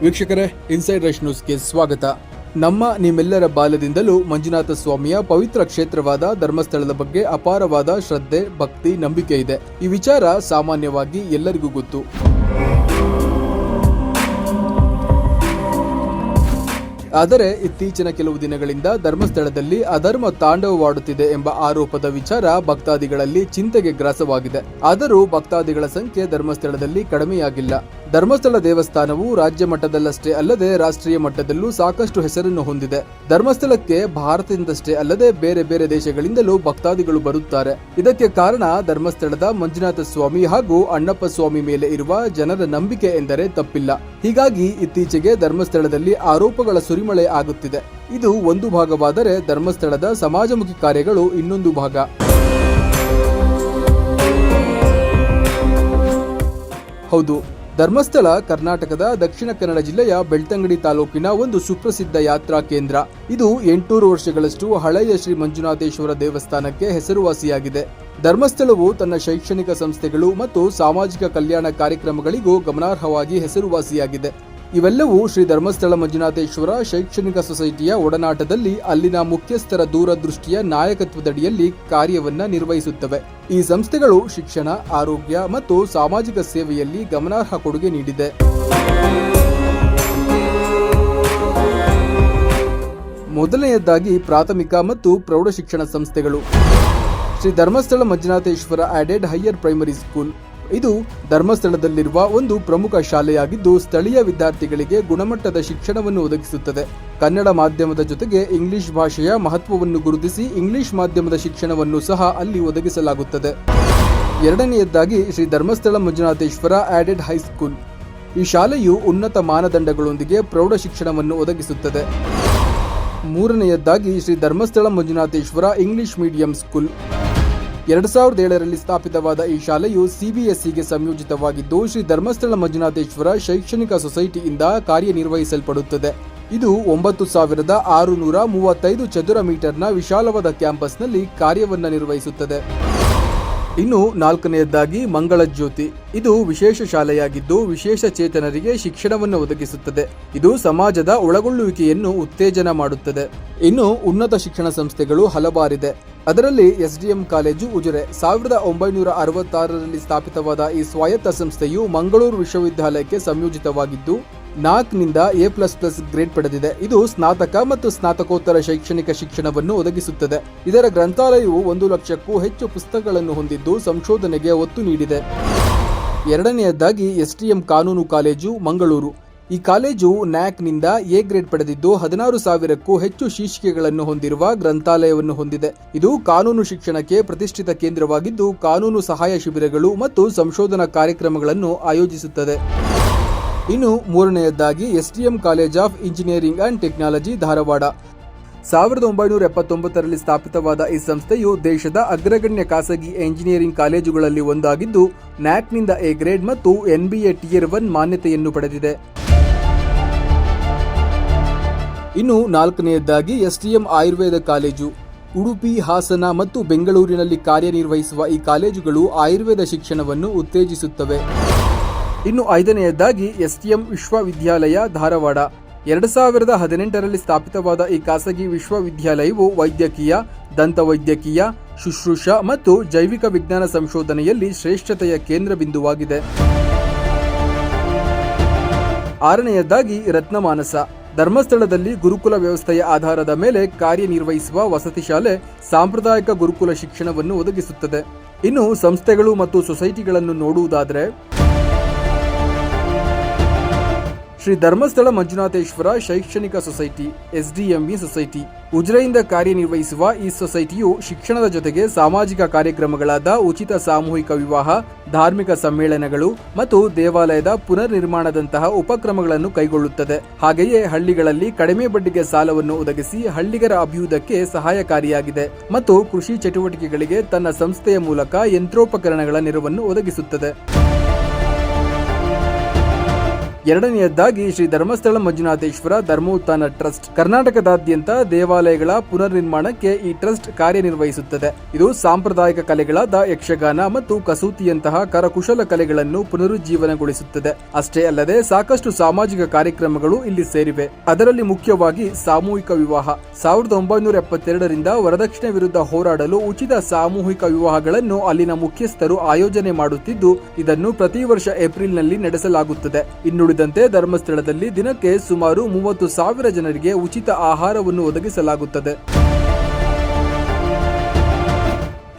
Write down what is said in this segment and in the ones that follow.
ವೀಕ್ಷಕರೇ, inside rush ನ್ಯೂಸ್ಗೆ ಸ್ವಾಗತ. ನಿಮ್ಮೆಲ್ಲರ ಬಾಲ್ಯದಿಂದಲೂ ಮಂಜುನಾಥ ಸ್ವಾಮಿಯ ಪವಿತ್ರ ಕ್ಷೇತ್ರವಾದ ಧರ್ಮಸ್ಥಳದ ಬಗ್ಗೆ ಅಪಾರವಾದ ಶ್ರದ್ಧೆ, ಭಕ್ತಿ, ನಂಬಿಕೆ ಇದೆ. ಈ ವಿಚಾರ ಸಾಮಾನ್ಯವಾಗಿ ಎಲ್ಲರಿಗೂ ಗೊತ್ತು. ಆದರೆ ಇತ್ತೀಚಿನ ಕೆಲವು ದಿನಗಳಿಂದ ಧರ್ಮಸ್ಥಳದಲ್ಲಿ ಅಧರ್ಮ ತಾಂಡವವಾಡುತ್ತಿದೆ ಎಂಬ ಆರೋಪದ ವಿಚಾರ ಭಕ್ತಾದಿಗಳಲ್ಲಿ ಚಿಂತೆಗೆ ಗ್ರಾಸವಾಗಿದೆ. ಆದರೂ ಭಕ್ತಾದಿಗಳ ಸಂಖ್ಯೆ ಧರ್ಮಸ್ಥಳದಲ್ಲಿ ಕಡಿಮೆಯಾಗಿಲ್ಲ. ಧರ್ಮಸ್ಥಳ ದೇವಸ್ಥಾನವು ರಾಜ್ಯ ಮಟ್ಟದಲ್ಲಷ್ಟೇ ಅಲ್ಲದೆ ರಾಷ್ಟ್ರೀಯ ಮಟ್ಟದಲ್ಲೂ ಸಾಕಷ್ಟು ಹೆಸರನ್ನು ಹೊಂದಿದೆ. ಧರ್ಮಸ್ಥಳಕ್ಕೆ ಭಾರತದಿಂದಷ್ಟೇ ಅಲ್ಲದೆ ಬೇರೆ ಬೇರೆ ದೇಶಗಳಿಂದಲೂ ಭಕ್ತಾದಿಗಳು ಬರುತ್ತಾರೆ. ಇದಕ್ಕೆ ಕಾರಣ ಧರ್ಮಸ್ಥಳದ ಮಂಜುನಾಥ ಸ್ವಾಮಿ ಹಾಗೂ ಅಣ್ಣಪ್ಪ ಸ್ವಾಮಿ ಮೇಲೆ ಇರುವ ಜನರ ನಂಬಿಕೆ ಎಂದರೆ ತಪ್ಪಿಲ್ಲ. ಹೀಗಾಗಿ ಇತ್ತೀಚೆಗೆ ಧರ್ಮಸ್ಥಳದಲ್ಲಿ ಆರೋಪಗಳ ಸುರಿಮಳೆ ಆಗುತ್ತಿದೆ. ಇದು ಒಂದು ಭಾಗವಾದರೆ ಧರ್ಮಸ್ಥಳದ ಸಮಾಜಮುಖಿ ಕಾರ್ಯಗಳು ಇನ್ನೊಂದು ಭಾಗ. ಹೌದು, ಧರ್ಮಸ್ಥಳ ಕರ್ನಾಟಕದ ದಕ್ಷಿಣ ಕನ್ನಡ ಜಿಲ್ಲೆಯ ಬೆಳ್ತಂಗಡಿ ತಾಲೂಕಿನ ಒಂದು ಸುಪ್ರಸಿದ್ಧ ಯಾತ್ರಾ ಕೇಂದ್ರ. ಇದು 800 ವರ್ಷಗಳಷ್ಟು ಹಳೆಯ ಶ್ರೀ ಮಂಜುನಾಥೇಶ್ವರ ದೇವಸ್ಥಾನಕ್ಕೆ ಹೆಸರುವಾಸಿಯಾಗಿದೆ. ಧರ್ಮಸ್ಥಳವು ತನ್ನ ಶೈಕ್ಷಣಿಕ ಸಂಸ್ಥೆಗಳು ಮತ್ತು ಸಾಮಾಜಿಕ ಕಲ್ಯಾಣ ಕಾರ್ಯಕ್ರಮಗಳಿಗೂ ಗಮನಾರ್ಹವಾಗಿ ಹೆಸರುವಾಸಿಯಾಗಿದೆ. ಇವೆಲ್ಲವೂ ಶ್ರೀ ಧರ್ಮಸ್ಥಳ ಮಂಜುನಾಥೇಶ್ವರ ಶೈಕ್ಷಣಿಕ ಸೊಸೈಟಿಯ ಒಡನಾಟದಲ್ಲಿ ಅಲ್ಲಿನ ಮುಖ್ಯಸ್ಥರ ದೂರದೃಷ್ಟಿಯ ನಾಯಕತ್ವದಡಿಯಲ್ಲಿ ಕಾರ್ಯವನ್ನ ನಿರ್ವಹಿಸುತ್ತವೆ. ಈ ಸಂಸ್ಥೆಗಳು ಶಿಕ್ಷಣ, ಆರೋಗ್ಯ ಮತ್ತು ಸಾಮಾಜಿಕ ಸೇವೆಯಲ್ಲಿ ಗಮನಾರ್ಹ ಕೊಡುಗೆ ನೀಡಿದೆ. ಮೊದಲನೆಯದಾಗಿ ಪ್ರಾಥಮಿಕ ಮತ್ತು ಪ್ರೌಢ ಶಿಕ್ಷಣ ಸಂಸ್ಥೆಗಳು. Shri Dharmasthala Manjunatheshwara added higher primary school ಇದು ಧರ್ಮಸ್ಥಳದಲ್ಲಿರುವ ಒಂದು ಪ್ರಮುಖ ಶಾಲೆಯಾಗಿದ್ದು ಸ್ಥಳೀಯ ವಿದ್ಯಾರ್ಥಿಗಳಿಗೆ ಗುಣಮಟ್ಟದ ಶಿಕ್ಷಣವನ್ನು ಒದಗಿಸುತ್ತದೆ. ಕನ್ನಡ ಮಾಧ್ಯಮದ ಜೊತೆಗೆ ಇಂಗ್ಲಿಷ್ ಭಾಷೆಯ ಮಹತ್ವವನ್ನು ಗುರುತಿಸಿ ಇಂಗ್ಲಿಷ್ ಮಾಧ್ಯಮದ ಶಿಕ್ಷಣವನ್ನು ಸಹ ಅಲ್ಲಿ ಒದಗಿಸಲಾಗುತ್ತದೆ. ಎರಡನೆಯದಾಗಿ ಶ್ರೀ ಧರ್ಮಸ್ಥಳ ಮಂಜುನಾಥೇಶ್ವರ ಆಡೆಡ್ ಹೈಸ್ಕೂಲ್. ಈ ಶಾಲೆಯು ಉನ್ನತ ಮಾನದಂಡಗಳೊಂದಿಗೆ ಪ್ರೌಢ ಶಿಕ್ಷಣವನ್ನು ಒದಗಿಸುತ್ತದೆ. ಮೂರನೆಯದಾಗಿ Shri Dharmasthala Manjunatheshwara English medium school. 2007ರಲ್ಲಿ ಸ್ಥಾಪಿತವಾದ ಈ ಶಾಲೆಯು ಸಿಬಿಎಸ್ಇಗೆ ಸಂಯೋಜಿತವಾಗಿದ್ದು ಶ್ರೀ ಧರ್ಮಸ್ಥಳ ಮಂಜುನಾಥೇಶ್ವರ ಶೈಕ್ಷಣಿಕ ಸೊಸೈಟಿಯಿಂದ ಕಾರ್ಯನಿರ್ವಹಿಸಲ್ಪಡುತ್ತದೆ. ಇದು 9635 ಚದುರ ಮೀಟರ್ನ ವಿಶಾಲವಾದ ಕ್ಯಾಂಪಸ್ನಲ್ಲಿ ಕಾರ್ಯವನ್ನು ನಿರ್ವಹಿಸುತ್ತದೆ. ಇನ್ನು ನಾಲ್ಕನೆಯದಾಗಿ ಮಂಗಳ ಜ್ಯೋತಿ. ಇದು ವಿಶೇಷ ಶಾಲೆಯಾಗಿದ್ದು ವಿಶೇಷ ಚೇತನರಿಗೆ ಶಿಕ್ಷಣವನ್ನು ಒದಗಿಸುತ್ತದೆ. ಇದು ಸಮಾಜದ ಒಳಗೊಳ್ಳುವಿಕೆಯನ್ನು ಉತ್ತೇಜನ ಮಾಡುತ್ತದೆ. ಇನ್ನು ಉನ್ನತ ಶಿಕ್ಷಣ ಸಂಸ್ಥೆಗಳು ಹಲವಾರಿದೆ. ಅದರಲ್ಲಿ ಎಸ್ಡಿಎಂ ಕಾಲೇಜು ಉಜಿರೆ. 1966ರಲ್ಲಿ ಸ್ಥಾಪಿತವಾದ ಈ ಸ್ವಾಯತ್ತ ಸಂಸ್ಥೆಯು ಮಂಗಳೂರು ವಿಶ್ವವಿದ್ಯಾಲಯಕ್ಕೆ ಸಂಯೋಜಿತವಾಗಿದ್ದು 4ನಿಂದ A++ ಗ್ರೇಡ್ ಪಡೆದಿದೆ. ಇದು ಸ್ನಾತಕ ಮತ್ತು ಸ್ನಾತಕೋತ್ತರ ಶೈಕ್ಷಣಿಕ ಶಿಕ್ಷಣವನ್ನು ಒದಗಿಸುತ್ತದೆ. ಇದರ ಗ್ರಂಥಾಲಯವು 1 ಲಕ್ಷಕ್ಕೂ ಹೆಚ್ಚು ಪುಸ್ತಕಗಳನ್ನು ಹೊಂದಿದ್ದು ಸಂಶೋಧನೆಗೆ ಒತ್ತು ನೀಡಿದೆ. ಎರಡನೆಯದಾಗಿ ಎಸ್ಟಿಎಂ ಕಾನೂನು ಕಾಲೇಜು ಮಂಗಳೂರು. ಈ ಕಾಲೇಜು ನ್ಯಾಕ್ನಿಂದ A ಗ್ರೇಡ್ ಪಡೆದಿದ್ದು 16,000ಕ್ಕೂ ಹೆಚ್ಚು ಶೀರ್ಷಿಕೆಗಳನ್ನು ಹೊಂದಿರುವ ಗ್ರಂಥಾಲಯವನ್ನು ಹೊಂದಿದೆ. ಇದು ಕಾನೂನು ಶಿಕ್ಷಣಕ್ಕೆ ಪ್ರತಿಷ್ಠಿತ ಕೇಂದ್ರವಾಗಿದ್ದು ಕಾನೂನು ಸಹಾಯ ಶಿಬಿರಗಳು ಮತ್ತು ಸಂಶೋಧನಾ ಕಾರ್ಯಕ್ರಮಗಳನ್ನು ಆಯೋಜಿಸುತ್ತದೆ. ಇನ್ನು ಮೂರನೆಯದಾಗಿ STM college of engineering and technology Dharwad. 1979ರಲ್ಲಿ ಸ್ಥಾಪಿತವಾದ ಈ ಸಂಸ್ಥೆಯು ದೇಶದ ಅಗ್ರಗಣ್ಯ ಖಾಸಗಿ ಎಂಜಿನಿಯರಿಂಗ್ ಕಾಲೇಜುಗಳಲ್ಲಿ ಒಂದಾಗಿದ್ದು ನ್ಯಾಕ್ನಿಂದ A ಗ್ರೇಡ್ ಮತ್ತು NBA Tier 1 ಮಾನ್ಯತೆಯನ್ನು ಪಡೆದಿದೆ. ಇನ್ನು ನಾಲ್ಕನೆಯದಾಗಿ ಎಸ್ಟಿಎಂ ಆಯುರ್ವೇದ ಕಾಲೇಜು. ಉಡುಪಿ, ಹಾಸನ ಮತ್ತು ಬೆಂಗಳೂರಿನಲ್ಲಿ ಕಾರ್ಯನಿರ್ವಹಿಸುವ ಈ ಕಾಲೇಜುಗಳು ಆಯುರ್ವೇದ ಶಿಕ್ಷಣವನ್ನು ಉತ್ತೇಜಿಸುತ್ತವೆ. ಇನ್ನು ಐದನೆಯದಾಗಿ ಎಸ್ಟಿಎಂ ವಿಶ್ವವಿದ್ಯಾಲಯ ಧಾರವಾಡ. 2018ರಲ್ಲಿ ಸ್ಥಾಪಿತವಾದ ಈ ಖಾಸಗಿ ವಿಶ್ವವಿದ್ಯಾಲಯವು ವೈದ್ಯಕೀಯ, ದಂತವೈದ್ಯಕೀಯ, ಶುಶ್ರೂಷಾ ಮತ್ತು ಜೈವಿಕ ವಿಜ್ಞಾನ ಸಂಶೋಧನೆಯಲ್ಲಿ ಶ್ರೇಷ್ಠತೆಯ ಕೇಂದ್ರ ಬಿಂದುವಾಗಿದೆ. ಆರನೆಯದಾಗಿ ರತ್ನಮಾನಸ. ಧರ್ಮಸ್ಥಳದಲ್ಲಿ ಗುರುಕುಲ ವ್ಯವಸ್ಥೆಯ ಆಧಾರದ ಮೇಲೆ ಕಾರ್ಯನಿರ್ವಹಿಸುವ ವಸತಿ ಶಾಲೆ ಸಾಂಪ್ರದಾಯಿಕ ಗುರುಕುಲ ಶಿಕ್ಷಣವನ್ನು ಒದಗಿಸುತ್ತದೆ. ಇನ್ನು ಸಂಸ್ಥೆಗಳು ಮತ್ತು ಸೊಸೈಟಿಗಳನ್ನು ನೋಡುವುದಾದರೆ ಶ್ರೀ ಧರ್ಮಸ್ಥಳ ಮಂಜುನಾಥೇಶ್ವರ ಶೈಕ್ಷಣಿಕ ಸೊಸೈಟಿ SDME ಸೊಸೈಟಿ. ಉಜಿರೆಯಿಂದ ಕಾರ್ಯನಿರ್ವಹಿಸುವ ಈ ಸೊಸೈಟಿಯು ಶಿಕ್ಷಣದ ಜೊತೆಗೆ ಸಾಮಾಜಿಕ ಕಾರ್ಯಕ್ರಮಗಳಾದ ಉಚಿತ ಸಾಮೂಹಿಕ ವಿವಾಹ, ಧಾರ್ಮಿಕ ಸಮ್ಮೇಳನಗಳು ಮತ್ತು ದೇವಾಲಯದ ಪುನರ್ ನಿರ್ಮಾಣದಂತಹ ಉಪಕ್ರಮಗಳನ್ನು ಕೈಗೊಳ್ಳುತ್ತದೆ. ಹಾಗೆಯೇ ಹಳ್ಳಿಗಳಲ್ಲಿ ಕಡಿಮೆ ಬಡ್ಡಿಗೆ ಸಾಲವನ್ನು ಒದಗಿಸಿ ಹಳ್ಳಿಗರ ಅಭ್ಯುದಯಕ್ಕೆ ಸಹಾಯಕಾರಿಯಾಗಿದೆ ಮತ್ತು ಕೃಷಿ ಚಟುವಟಿಕೆಗಳಿಗೆ ತನ್ನ ಸಂಸ್ಥೆಯ ಮೂಲಕ ಯಂತ್ರೋಪಕರಣಗಳ ನೆರವನ್ನು ಒದಗಿಸುತ್ತದೆ. ಎರಡನೆಯದಾಗಿ ಶ್ರೀ ಧರ್ಮಸ್ಥಳ ಮಂಜುನಾಥೇಶ್ವರ ಧರ್ಮೋತ್ಥಾನ ಟ್ರಸ್ಟ್. ಕರ್ನಾಟಕದಾದ್ಯಂತ ದೇವಾಲಯಗಳ ಪುನರ್ನಿರ್ಮಾಣಕ್ಕೆ ಈ ಟ್ರಸ್ಟ್ ಕಾರ್ಯನಿರ್ವಹಿಸುತ್ತದೆ. ಇದು ಸಾಂಪ್ರದಾಯಿಕ ಕಲೆಗಳಾದ ಯಕ್ಷಗಾನ ಮತ್ತು ಕಸೂತಿಯಂತಹ ಕರಕುಶಲ ಕಲೆಗಳನ್ನು ಪುನರುಜ್ಜೀವನಗೊಳಿಸುತ್ತದೆ. ಅಷ್ಟೇ ಅಲ್ಲದೆ ಸಾಕಷ್ಟು ಸಾಮಾಜಿಕ ಕಾರ್ಯಕ್ರಮಗಳು ಇಲ್ಲಿ ಸೇರಿವೆ. ಅದರಲ್ಲಿ ಮುಖ್ಯವಾಗಿ ಸಾಮೂಹಿಕ ವಿವಾಹ. 1972ರಿಂದ ವರದಕ್ಷಿಣೆ ವಿರುದ್ಧ ಹೋರಾಡಲು ಉಚಿತ ಸಾಮೂಹಿಕ ವಿವಾಹಗಳನ್ನು ಅಲ್ಲಿನ ಮುಖ್ಯಸ್ಥರು ಆಯೋಜನೆ ಮಾಡುತ್ತಿದ್ದು, ಇದನ್ನು ಪ್ರತಿ ವರ್ಷ ಏಪ್ರಿಲ್ನಲ್ಲಿ ನಡೆಸಲಾಗುತ್ತದೆ. ಇನ್ನುಳಿದಂತೆ ಧರ್ಮಸ್ಥಳದಲ್ಲಿ ದಿನಕ್ಕೆ ಸುಮಾರು 30,000 ಜನರಿಗೆ ಉಚಿತ ಆಹಾರವನ್ನು ಒದಗಿಸಲಾಗುತ್ತದೆ.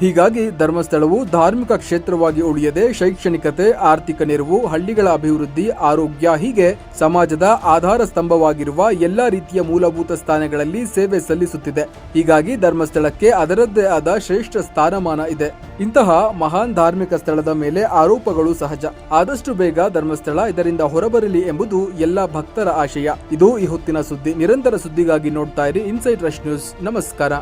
ಹೀಗಾಗಿ ಧರ್ಮಸ್ಥಳವು ಧಾರ್ಮಿಕ ಕ್ಷೇತ್ರವಾಗಿ ಉಳಿಯದೆ ಶೈಕ್ಷಣಿಕತೆ, ಆರ್ಥಿಕ ನೆರವು, ಹಳ್ಳಿಗಳ ಅಭಿವೃದ್ಧಿ, ಆರೋಗ್ಯ ಹೀಗೆ ಸಮಾಜದ ಆಧಾರ ಸ್ತಂಭವಾಗಿರುವ ಎಲ್ಲಾ ರೀತಿಯ ಮೂಲಭೂತ ಸ್ಥಾನಗಳಲ್ಲಿ ಸೇವೆ ಸಲ್ಲಿಸುತ್ತಿದೆ. ಹೀಗಾಗಿ ಧರ್ಮಸ್ಥಳಕ್ಕೆ ಅದರದ್ದೇ ಆದ ಶ್ರೇಷ್ಠ ಸ್ಥಾನಮಾನ ಇದೆ. ಇಂತಹ ಮಹಾನ್ ಧಾರ್ಮಿಕ ಸ್ಥಳದ ಮೇಲೆ ಆರೋಪಗಳು ಸಹಜ. ಆದಷ್ಟು ಬೇಗ ಧರ್ಮಸ್ಥಳ ಇದರಿಂದ ಹೊರಬರಲಿ ಎಂಬುದು ಎಲ್ಲ ಭಕ್ತರ ಆಶಯ. ಇದು ಈ ಹೊತ್ತಿನ ಸುದ್ದಿ. ನಿರಂತರ ಸುದ್ದಿಗಾಗಿ ನೋಡ್ತಾ ಇರಿ ಇನ್ಸೈಡ್ ರಶ್ ನ್ಯೂಸ್. ನಮಸ್ಕಾರ.